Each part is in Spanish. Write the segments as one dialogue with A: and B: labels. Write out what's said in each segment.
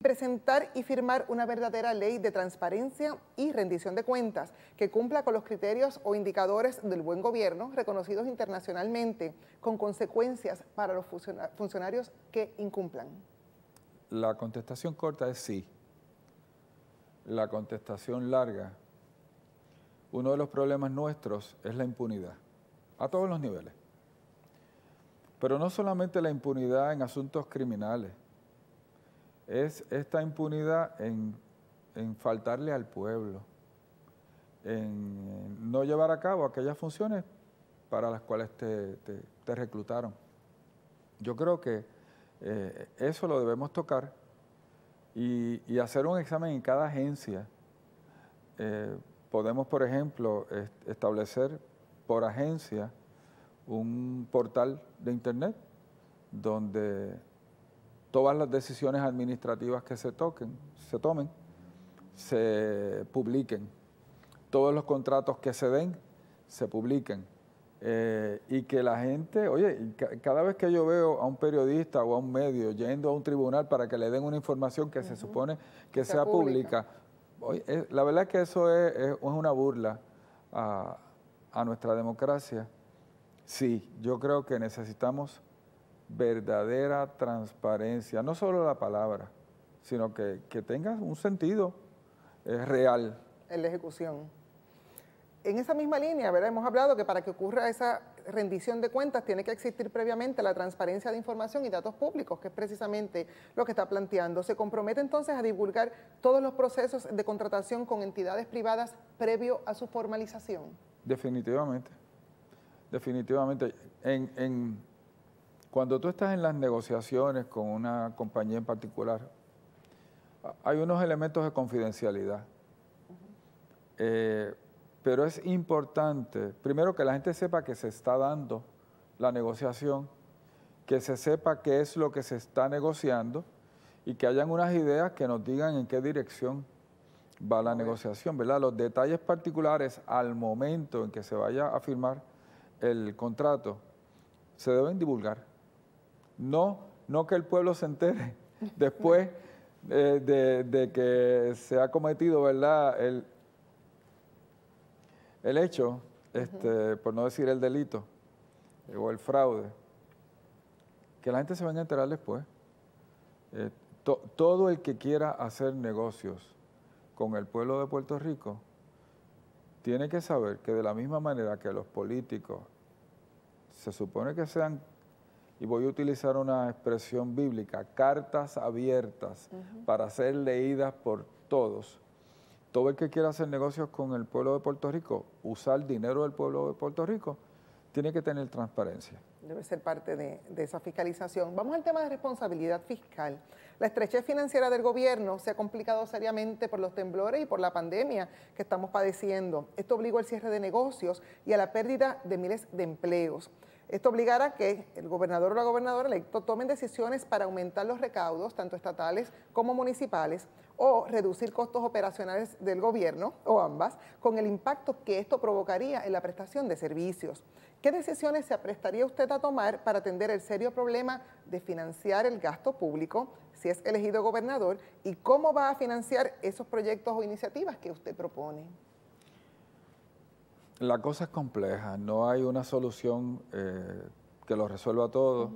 A: presentar y firmar una verdadera ley de transparencia y rendición de cuentas que cumpla con los criterios o indicadores del buen gobierno reconocidos internacionalmente, con consecuencias para los funcionarios que incumplan?
B: La contestación corta es sí. La contestación larga, uno de los problemas nuestros es la impunidad, a todos los niveles. Pero no solamente la impunidad en asuntos criminales, es esta impunidad en faltarle al pueblo, en no llevar a cabo aquellas funciones para las cuales te reclutaron. Yo creo que eso lo debemos tocar y hacer un examen en cada agencia. Podemos, por ejemplo, establecer por agencia un portal de internet donde todas las decisiones administrativas que se tomen, se publiquen. Todos los contratos que se den, se publiquen. Y que la gente, oye, cada vez que yo veo a un periodista o a un medio yendo a un tribunal para que le den una información que se supone que sea pública, oye, la verdad es que eso es una burla a nuestra democracia. Sí, yo creo que necesitamos verdadera transparencia, no solo la palabra, sino que tenga un sentido real.
A: En la ejecución. En esa misma línea, ¿verdad? Hemos hablado que para que ocurra esa rendición de cuentas tiene que existir previamente la transparencia de información y datos públicos, que es precisamente lo que está planteando. ¿Se compromete entonces a divulgar todos los procesos de contratación con entidades privadas previo a su formalización?
B: Definitivamente, definitivamente. Cuando tú estás en las negociaciones con una compañía en particular, hay unos elementos de confidencialidad. Pero es importante, primero, que la gente sepa que se está dando la negociación, que se sepa qué es lo que se está negociando y que hayan unas ideas que nos digan en qué dirección va la negociación, ¿verdad? Los detalles particulares al momento en que se vaya a firmar el contrato se deben divulgar. No que el pueblo se entere después de que se ha cometido, ¿verdad?, el hecho, por no decir el delito o el fraude, que la gente se venga a enterar después. Todo el que quiera hacer negocios con el pueblo de Puerto Rico tiene que saber que de la misma manera que los políticos se supone que sean, y voy a utilizar una expresión bíblica, cartas abiertas para ser leídas por todos. Todo el que quiera hacer negocios con el pueblo de Puerto Rico, usar dinero del pueblo de Puerto Rico, tiene que tener transparencia.
A: Debe ser parte de esa fiscalización. Vamos al tema de responsabilidad fiscal. La estrechez financiera del gobierno se ha complicado seriamente por los temblores y por la pandemia que estamos padeciendo. Esto obligó al cierre de negocios y a la pérdida de miles de empleos. Esto obligará a que el gobernador o la gobernadora electo tomen decisiones para aumentar los recaudos, tanto estatales como municipales, o reducir costos operacionales del gobierno, o ambas, con el impacto que esto provocaría en la prestación de servicios. ¿Qué decisiones se aprestaría usted a tomar para atender el serio problema de financiar el gasto público si es elegido gobernador, y cómo va a financiar esos proyectos o iniciativas que usted propone?
B: La cosa es compleja, no hay una solución que lo resuelva todo.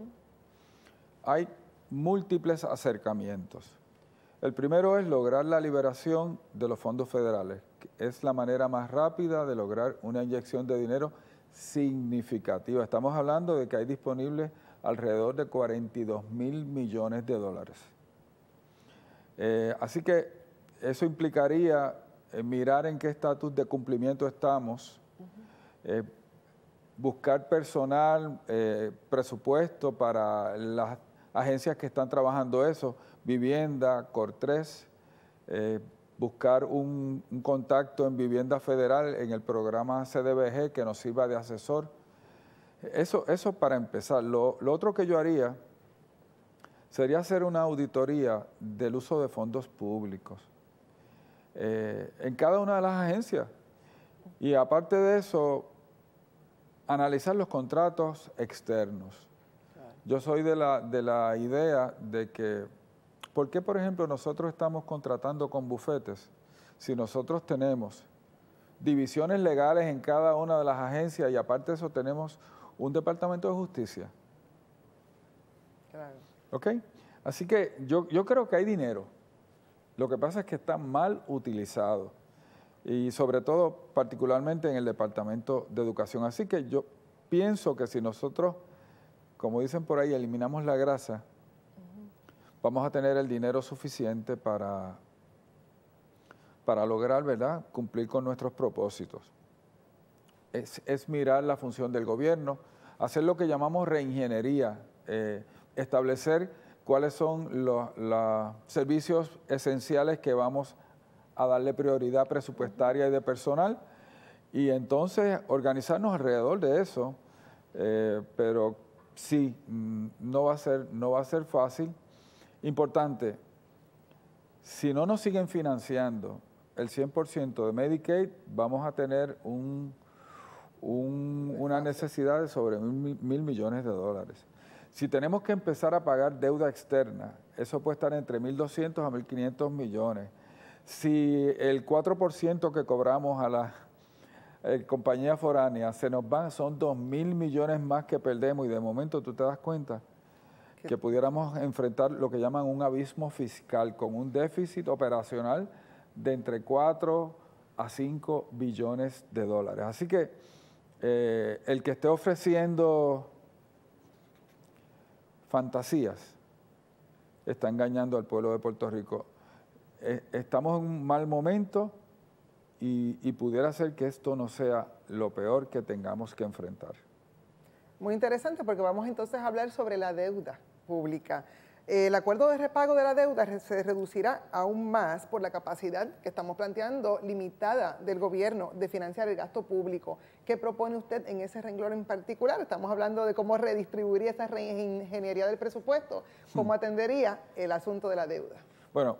B: Hay múltiples acercamientos. El primero es lograr la liberación de los fondos federales, que es la manera más rápida de lograr una inyección de dinero significativa. Estamos hablando de que hay disponibles alrededor de 42,000 millones de dólares. Así que eso implicaría mirar en qué estatus de cumplimiento estamos, buscar personal, presupuesto para las agencias que están trabajando eso, Vivienda, Cortres, buscar un contacto en Vivienda Federal en el programa CDBG que nos sirva de asesor. Eso para empezar. Lo otro que yo haría sería hacer una auditoría del uso de fondos públicos en cada una de las agencias. Y aparte de eso, analizar los contratos externos. Yo soy de la idea de que ¿Por qué, por ejemplo, nosotros estamos contratando con bufetes si nosotros tenemos divisiones legales en cada una de las agencias y aparte de eso tenemos un departamento de justicia?
A: Claro.
B: ¿Ok? Así que yo creo que hay dinero. Lo que pasa es que está mal utilizado y sobre todo particularmente en el Departamento de Educación. Así que yo pienso que si nosotros, como dicen por ahí, eliminamos la grasa, vamos a tener el dinero suficiente para lograr, ¿verdad?, cumplir con nuestros propósitos. Es mirar la función del gobierno, hacer lo que llamamos reingeniería, establecer cuáles son los servicios esenciales que vamos a darle prioridad presupuestaria y de personal, y entonces organizarnos alrededor de eso, pero sí, no va a ser fácil. Importante, si no nos siguen financiando el 100% de Medicaid, vamos a tener una necesidad de sobre $1.000 millones. Si tenemos que empezar a pagar deuda externa, eso puede estar entre 1.200 a 1.500 millones. Si el 4% que cobramos a la compañía foránea se nos van, son 2.000 millones más que perdemos y de momento tú te das cuenta que pudiéramos enfrentar lo que llaman un abismo fiscal con un déficit operacional de entre 4 a 5 billones de dólares. Así que el que esté ofreciendo fantasías está engañando al pueblo de Puerto Rico. Estamos en un mal momento y pudiera ser que esto no sea lo peor que tengamos que enfrentar.
A: Muy interesante porque vamos entonces a hablar sobre la deuda pública. El acuerdo de repago de la deuda se reducirá aún más por la capacidad que estamos planteando limitada del gobierno de financiar el gasto público. ¿Qué propone usted en ese renglón en particular? Estamos hablando de cómo redistribuiría esa reingeniería del presupuesto, cómo atendería el asunto de la deuda.
B: Bueno,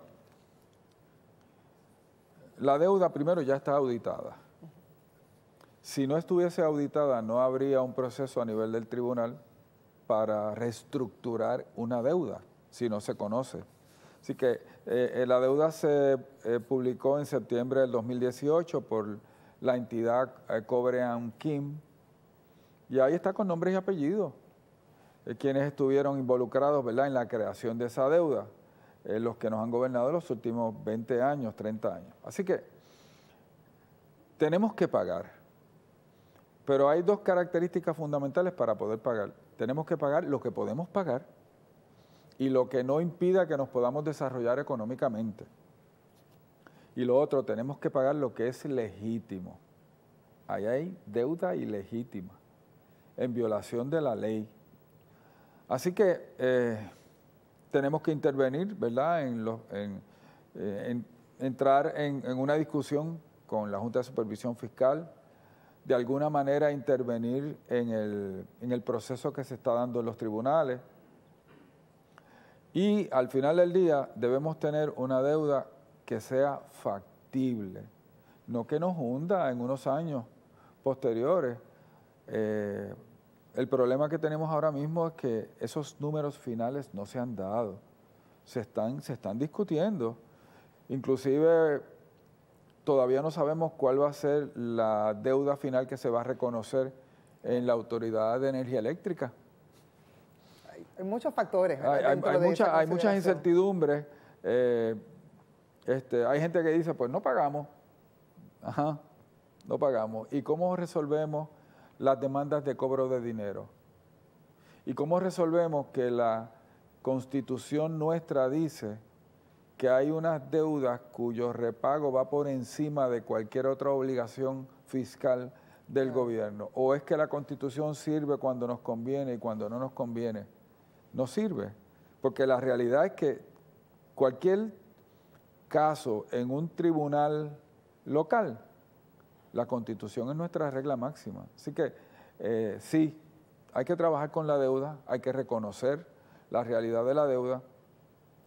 B: la deuda primero ya está auditada. Si no estuviese auditada, no habría un proceso a nivel del tribunal para reestructurar una deuda, si no se conoce. Así que la deuda se publicó en septiembre del 2018 por la entidad Cobre and Kim, y ahí está con nombres y apellidos, quienes estuvieron involucrados, ¿verdad?, en la creación de esa deuda, los que nos han gobernado los últimos 20 años, 30 años. Así que tenemos que pagar. Pero hay dos características fundamentales para poder pagar. Tenemos que pagar lo que podemos pagar y lo que no impida que nos podamos desarrollar económicamente. Y lo otro, tenemos que pagar lo que es legítimo. Ahí hay deuda ilegítima, en violación de la ley. Así que tenemos que intervenir, ¿verdad?, entrar en una discusión con la Junta de Supervisión Fiscal, de alguna manera intervenir en el proceso que se está dando en los tribunales. Y al final del día debemos tener una deuda que sea factible, no que nos hunda en unos años posteriores. El problema que tenemos ahora mismo es que esos números finales no se han dado, se están discutiendo. Inclusive todavía no sabemos cuál va a ser la deuda final que se va a reconocer en la Autoridad de Energía Eléctrica.
A: Hay muchos factores.
B: Hay muchas incertidumbres. Hay gente que dice, pues no pagamos. Ajá, no pagamos. ¿Y cómo resolvemos las demandas de cobro de dinero? ¿Y cómo resolvemos que la Constitución nuestra dice que hay unas deudas cuyo repago va por encima de cualquier otra obligación fiscal del gobierno? ¿O es que la Constitución sirve cuando nos conviene y cuando no nos conviene? No sirve, porque la realidad es que cualquier caso en un tribunal local, la Constitución es nuestra regla máxima. Así que sí, hay que trabajar con la deuda, hay que reconocer la realidad de la deuda,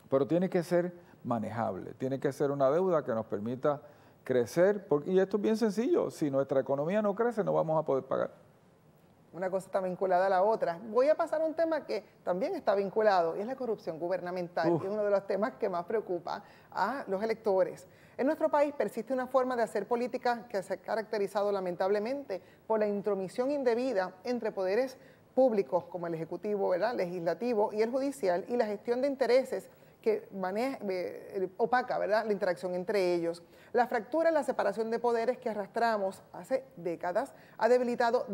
B: pero tiene que ser manejable, tiene que ser una deuda que nos permita crecer, y esto es bien sencillo, si nuestra economía no crece no vamos a poder pagar.
A: Una cosa está vinculada a la otra. Voy a pasar a un tema que también está vinculado, y es la corrupción gubernamental, que es uno de los temas que más preocupa a los electores. En nuestro país persiste una forma de hacer política que se ha caracterizado lamentablemente por la intromisión indebida entre poderes públicos como el Ejecutivo, ¿verdad?, Legislativo y el Judicial, y la gestión de intereses que opaca, ¿verdad?, la interacción entre ellos. La fractura en la separación de poderes que arrastramos hace décadas ha debilitado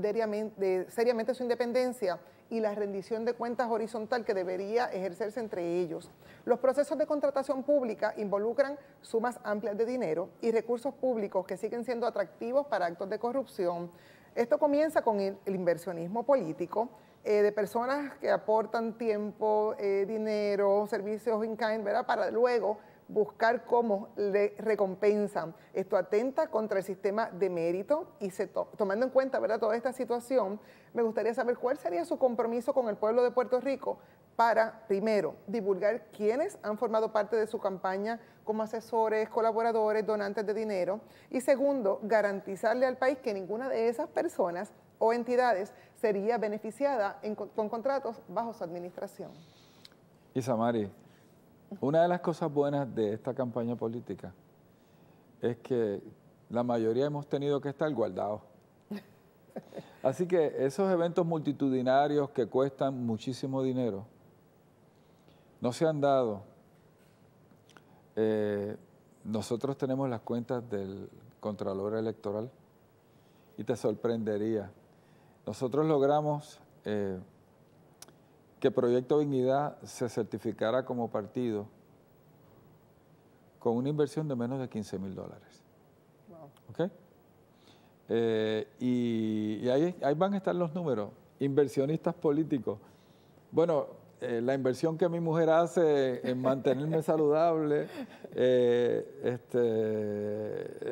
A: seriamente su independencia y la rendición de cuentas horizontal que debería ejercerse entre ellos. Los procesos de contratación pública involucran sumas amplias de dinero y recursos públicos que siguen siendo atractivos para actos de corrupción. Esto comienza con el inversionismo político, de personas que aportan tiempo, dinero, servicios in kind, ¿verdad?, para luego buscar cómo le recompensan. Esto atenta contra el sistema de mérito y tomando en cuenta, ¿verdad?, toda esta situación, me gustaría saber cuál sería su compromiso con el pueblo de Puerto Rico para, primero, divulgar quiénes han formado parte de su campaña como asesores, colaboradores, donantes de dinero, y segundo, garantizarle al país que ninguna de esas personas o entidades sería beneficiada con contratos bajo su administración.
B: Isamari, una de las cosas buenas de esta campaña política es que la mayoría hemos tenido que estar guardados. Así que esos eventos multitudinarios que cuestan muchísimo dinero no se han dado. Nosotros tenemos las cuentas del Contralor Electoral y te sorprendería. Nosotros logramos que Proyecto Dignidad se certificara como partido con una inversión de menos de $15,000.
A: Wow.
B: ¿Okay? Y ahí van a estar los números. Inversionistas políticos. Bueno, la inversión que mi mujer hace en mantenerme saludable,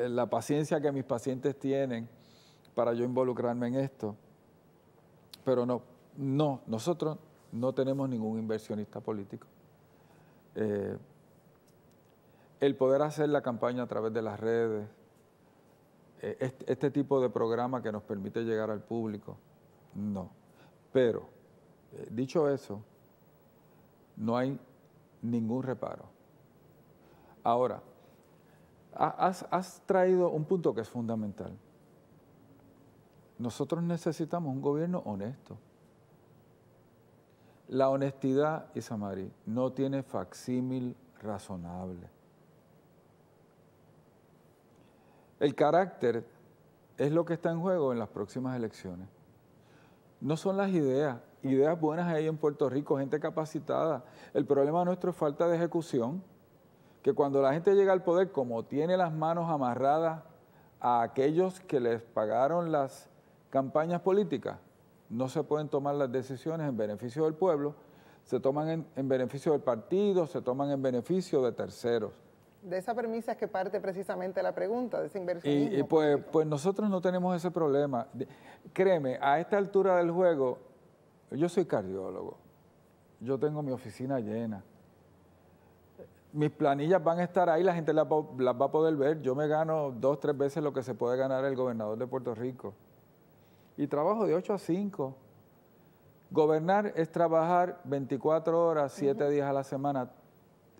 B: la paciencia que mis pacientes tienen para yo involucrarme en esto. Pero no, nosotros no tenemos ningún inversionista político. El poder hacer la campaña a través de las redes, este tipo de programa que nos permite llegar al público, no. Pero, dicho eso, no hay ningún reparo. Ahora, has traído un punto que es fundamental. Nosotros necesitamos un gobierno honesto. La honestidad, Isamari, no tiene facsímil razonable. El carácter es lo que está en juego en las próximas elecciones. No son las ideas buenas hay en Puerto Rico, gente capacitada. El problema nuestro es falta de ejecución, que cuando la gente llega al poder, como tiene las manos amarradas a aquellos que les pagaron las campañas políticas, no se pueden tomar las decisiones en beneficio del pueblo, se toman en beneficio del partido, se toman en beneficio de terceros.
A: De esa premisa es que parte precisamente la pregunta, de ese inversionismo.
B: Y pues nosotros no tenemos ese problema. Créeme, a esta altura del juego, yo soy cardiólogo, yo tengo mi oficina llena, mis planillas van a estar ahí, la gente las va a poder ver, yo me gano 2, 3 veces lo que se puede ganar el gobernador de Puerto Rico. Y trabajo de 8 a 5. Gobernar es trabajar 24 horas, 7 días a la semana,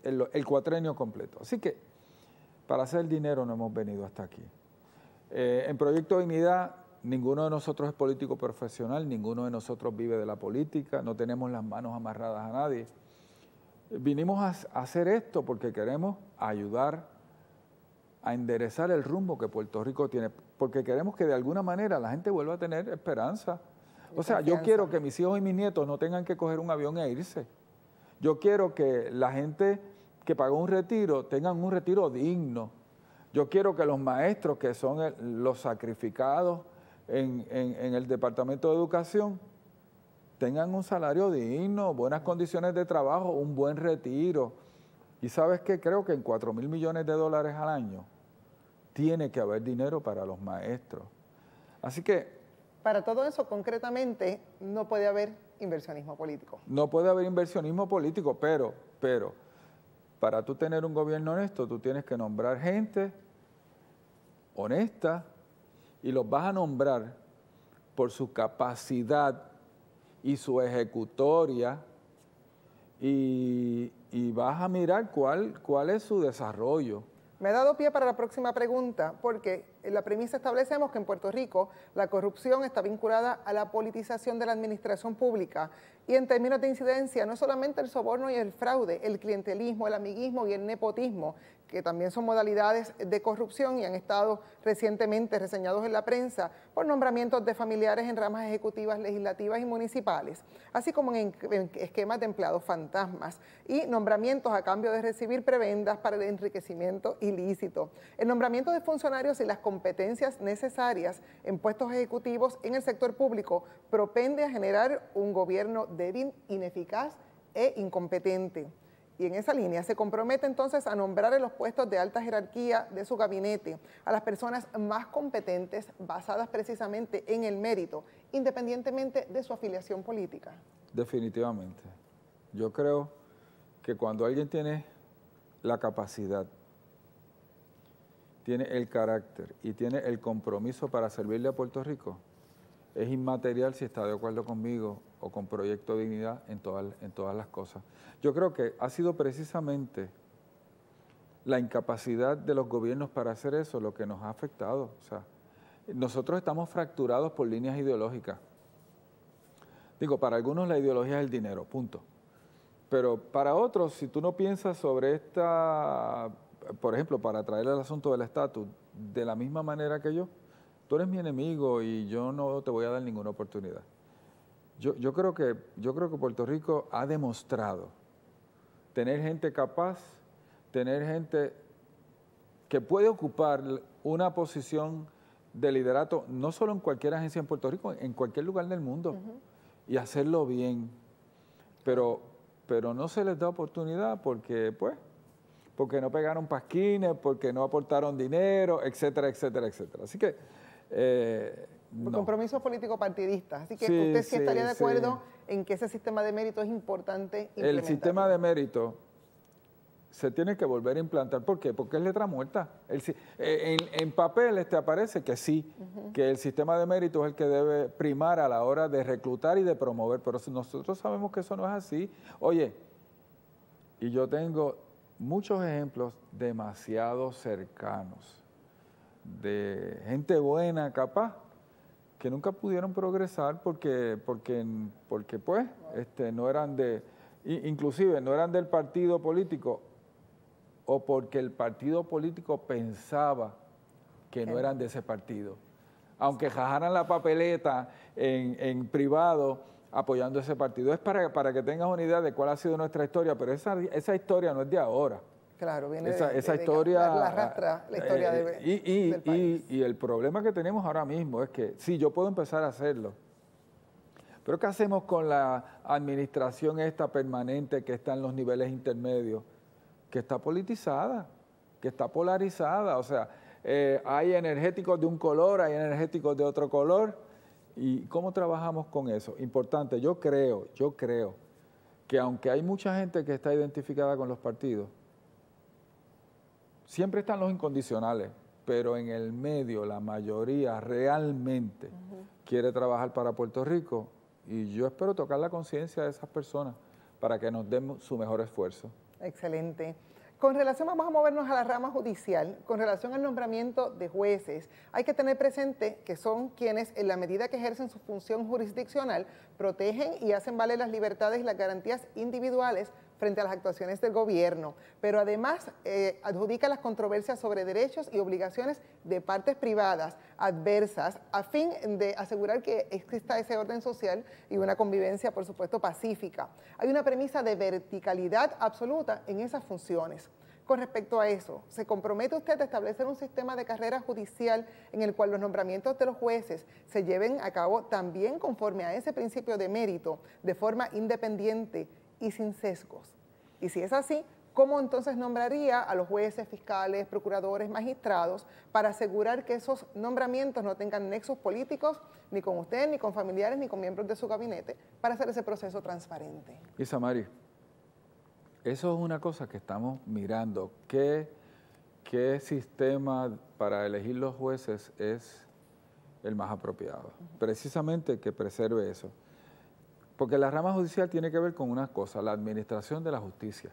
B: el cuatrenio completo. Así que para hacer dinero no hemos venido hasta aquí. En Proyecto Dignidad, ninguno de nosotros es político profesional, ninguno de nosotros vive de la política, no tenemos las manos amarradas a nadie. Vinimos a hacer esto porque queremos ayudar a enderezar el rumbo que Puerto Rico tiene, porque queremos que de alguna manera la gente vuelva a tener esperanza. O sea, yo quiero que mis hijos y mis nietos no tengan que coger un avión e irse. Yo quiero que la gente que pagó un retiro tengan un retiro digno. Yo quiero que los maestros, que son los sacrificados en el Departamento de Educación, tengan un salario digno, buenas condiciones de trabajo, un buen retiro. Y ¿sabes qué? Creo que en $4,000 millones al año tiene que haber dinero para los maestros. Así que...
A: Para todo eso, concretamente, no puede haber inversionismo político.
B: No puede haber inversionismo político, pero para tú tener un gobierno honesto, tú tienes que nombrar gente honesta y los vas a nombrar por su capacidad y su ejecutoria, y vas a mirar cuál es su desarrollo.
A: Me ha dado pie para la próxima pregunta, porque en la premisa establecemos que en Puerto Rico la corrupción está vinculada a la politización de la administración pública, y en términos de incidencia, no solamente el soborno y el fraude, el clientelismo, el amiguismo y el nepotismo, que también son modalidades de corrupción y han estado recientemente reseñados en la prensa por nombramientos de familiares en ramas ejecutivas, legislativas y municipales, así como en esquemas de empleados fantasmas y nombramientos a cambio de recibir prebendas para el enriquecimiento ilícito. El nombramiento de funcionarios y las competencias necesarias en puestos ejecutivos en el sector público propende a generar un gobierno débil, ineficaz e incompetente. Y en esa línea se compromete entonces a nombrar en los puestos de alta jerarquía de su gabinete a las personas más competentes basadas precisamente en el mérito, independientemente de su afiliación política.
B: Definitivamente. Yo creo que cuando alguien tiene la capacidad, tiene el carácter y tiene el compromiso para servirle a Puerto Rico, es inmaterial si está de acuerdo conmigo o con Proyecto Dignidad en todas las cosas. Yo creo que ha sido precisamente la incapacidad de los gobiernos para hacer eso lo que nos ha afectado. O sea, nosotros estamos fracturados por líneas ideológicas. Digo, para algunos la ideología es el dinero, punto. Pero para otros, si tú no piensas sobre esta, por ejemplo, para traer el asunto del estatus, de la misma manera que yo, tú eres mi enemigo y yo no te voy a dar ninguna oportunidad. Yo creo que Puerto Rico ha demostrado tener gente capaz, tener gente que puede ocupar una posición de liderato, no solo en cualquier agencia en Puerto Rico, en cualquier lugar del mundo, y hacerlo bien. Pero no se les da oportunidad porque no pegaron pasquines, porque no aportaron dinero, etcétera, etcétera, etcétera. Así que no.
A: Compromisos políticos partidistas. Así que usted sí estaría de acuerdo en que ese sistema de mérito es importante implementarlo.
B: El sistema de mérito se tiene que volver a implantar. ¿Por qué? Porque es letra muerta. En papel aparece que sí, que el sistema de mérito es el que debe primar a la hora de reclutar y de promover, pero nosotros sabemos que eso no es así. Oye, y yo tengo muchos ejemplos demasiado cercanos de gente buena, capaz, que nunca pudieron progresar porque pues no eran inclusive no eran del partido político, o porque el partido político pensaba que no eran de ese partido, aunque jajaran la papeleta en privado apoyando ese partido. Es para que tengas una idea de cuál ha sido nuestra historia, pero esa historia no es de ahora.
A: Claro, viene
B: esa historia,
A: la arrastra la historia del país.
B: Y el problema que tenemos ahora mismo es que sí, yo puedo empezar a hacerlo, pero ¿qué hacemos con la administración esta permanente que está en los niveles intermedios? Que está politizada, que está polarizada. O sea, hay energéticos de un color, hay energéticos de otro color. ¿Y cómo trabajamos con eso? Importante, yo creo que aunque hay mucha gente que está identificada con los partidos, siempre están los incondicionales, pero en el medio la mayoría realmente quiere trabajar para Puerto Rico, y yo espero tocar la conciencia de esas personas para que nos den su mejor esfuerzo.
A: Excelente. Con relación, vamos a movernos a la rama judicial, con relación al nombramiento de jueces, hay que tener presente que son quienes, en la medida que ejercen su función jurisdiccional, protegen y hacen valer las libertades y las garantías individuales frente a las actuaciones del gobierno, pero además adjudica las controversias sobre derechos y obligaciones de partes privadas adversas a fin de asegurar que exista ese orden social y una convivencia, por supuesto, pacífica. Hay una premisa de verticalidad absoluta en esas funciones. Con respecto a eso, ¿se compromete usted a establecer un sistema de carrera judicial en el cual los nombramientos de los jueces se lleven a cabo también conforme a ese principio de mérito, de forma independiente y sin sesgos? Y si es así, ¿cómo entonces nombraría a los jueces, fiscales, procuradores, magistrados para asegurar que esos nombramientos no tengan nexos políticos ni con usted, ni con familiares, ni con miembros de su gabinete, para hacer ese proceso transparente?
B: Isamari, eso es una cosa que estamos mirando. ¿Qué sistema para elegir los jueces es el más apropiado. Precisamente que preserve eso. Porque la rama judicial tiene que ver con una cosa, la administración de la justicia.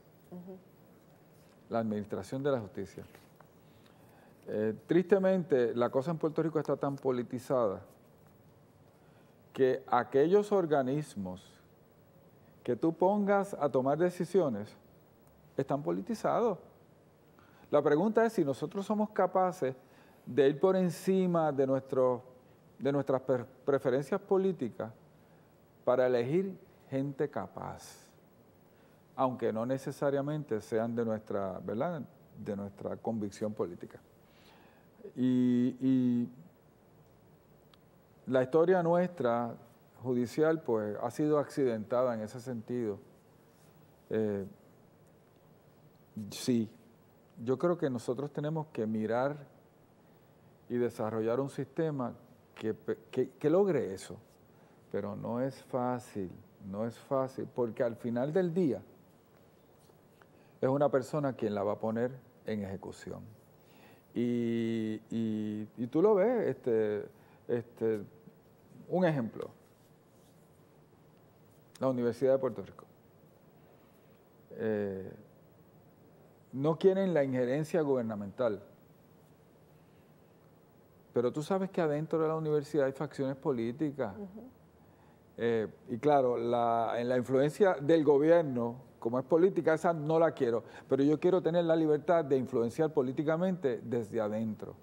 B: La administración de la justicia. Tristemente, la cosa en Puerto Rico está tan politizada que aquellos organismos que tú pongas a tomar decisiones están politizados. La pregunta es si nosotros somos capaces de ir por encima de nuestras preferencias políticas para elegir gente capaz, aunque no necesariamente sean de nuestra, ¿verdad?, de nuestra convicción política. Y la historia nuestra judicial pues ha sido accidentada en ese sentido. Sí, yo creo que nosotros tenemos que mirar y desarrollar un sistema que logre eso, pero no es fácil, porque al final del día es una persona quien la va a poner en ejecución. Y tú lo ves, un ejemplo, la Universidad de Puerto Rico. No quieren la injerencia gubernamental, pero tú sabes que adentro de la universidad hay facciones políticas. Y claro, en la influencia del gobierno, como es política, esa no la quiero, pero yo quiero tener la libertad de influenciar políticamente desde adentro.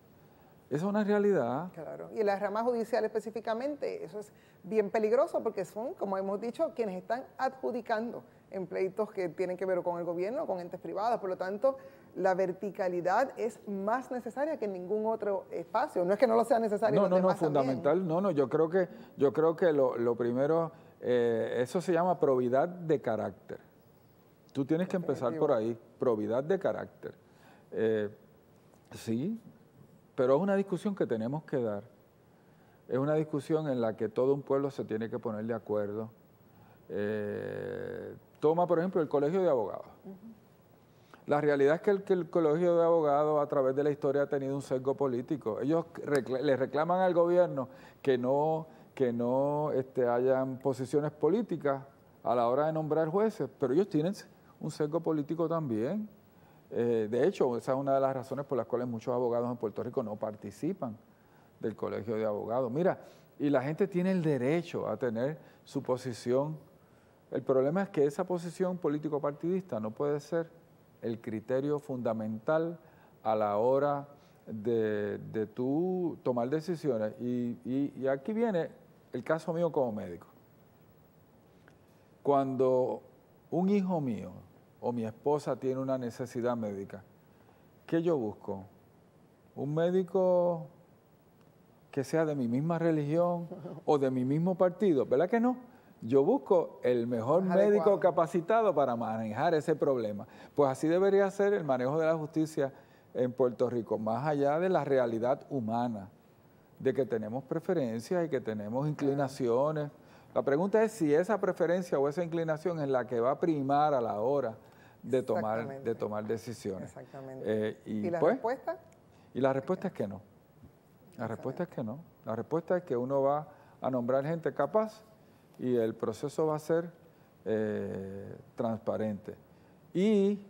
B: Esa es una realidad.
A: Claro, y en la rama judicial específicamente, eso es bien peligroso porque son, como hemos dicho, quienes están adjudicando en pleitos que tienen que ver con el gobierno, con entes privados. Por lo tanto, la verticalidad es más necesaria que en ningún otro espacio. No es que no lo sea necesario.
B: No, fundamental. También. No, yo creo que lo primero, eso se llama probidad de carácter. Tú tienes que empezar por ahí, probidad de carácter. Sí, pero es una discusión que tenemos que dar. Es una discusión en la que todo un pueblo se tiene que poner de acuerdo. Toma, por ejemplo, el Colegio de Abogados. La realidad es que el Colegio de Abogados a través de la historia ha tenido un sesgo político. Ellos le reclaman al gobierno que no hayan posiciones políticas a la hora de nombrar jueces, pero ellos tienen un sesgo político también. De hecho, esa es una de las razones por las cuales muchos abogados en Puerto Rico no participan del Colegio de Abogados. Mira, y la gente tiene el derecho a tener su posición. El problema es que esa posición político-partidista no puede ser el criterio fundamental a la hora de tú tomar decisiones. Y aquí viene el caso mío como médico. Cuando un hijo mío o mi esposa tiene una necesidad médica, ¿qué yo busco? Un médico que sea de mi misma religión o de mi mismo partido, ¿verdad que no? Yo busco el mejor médico capacitado para manejar ese problema. Pues así debería ser el manejo de la justicia en Puerto Rico, más allá de la realidad humana, de que tenemos preferencias y que tenemos inclinaciones. La pregunta es si esa preferencia o esa inclinación es la que va a primar a la hora de tomar decisiones.
A: Exactamente.
B: ¿Y
A: la
B: pues,
A: respuesta?
B: Y la respuesta es que no. La respuesta es que no. La respuesta es que uno va a nombrar gente capaz y el proceso va a ser transparente. Y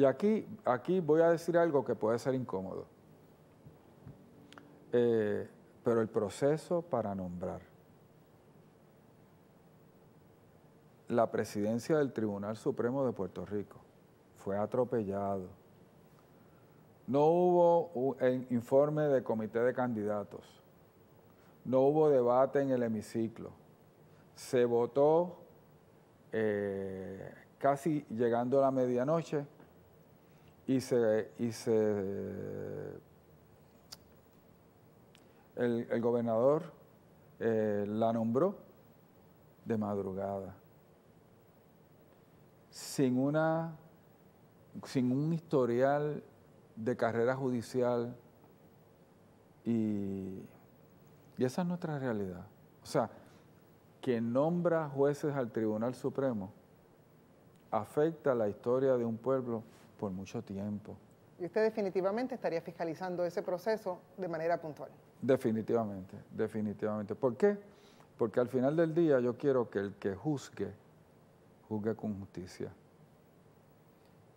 B: aquí voy a decir algo que puede ser incómodo. Pero el proceso para nombrar la presidencia del Tribunal Supremo de Puerto Rico fue atropellado. No hubo informe de comité de candidatos. No hubo debate en el hemiciclo. Se votó casi llegando a la medianoche y el gobernador la nombró de madrugada. Sin un historial de carrera judicial y esa es nuestra realidad. O sea, quien nombra jueces al Tribunal Supremo afecta la historia de un pueblo por mucho tiempo.
A: Y usted definitivamente estaría fiscalizando ese proceso de manera puntual.
B: Definitivamente, definitivamente. ¿Por qué? Porque al final del día yo quiero que el que juzgue, juzgue con justicia.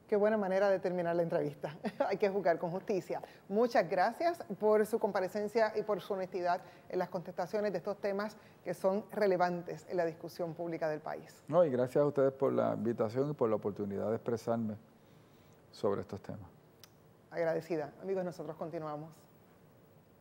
A: Qué buena manera de terminar la entrevista. Hay que juzgar con justicia. Muchas gracias por su comparecencia y por su honestidad en las contestaciones de estos temas que son relevantes en la discusión pública del país.
B: No, y gracias a ustedes por la invitación y por la oportunidad de expresarme sobre estos temas.
A: Agradecida. Amigos, nosotros continuamos.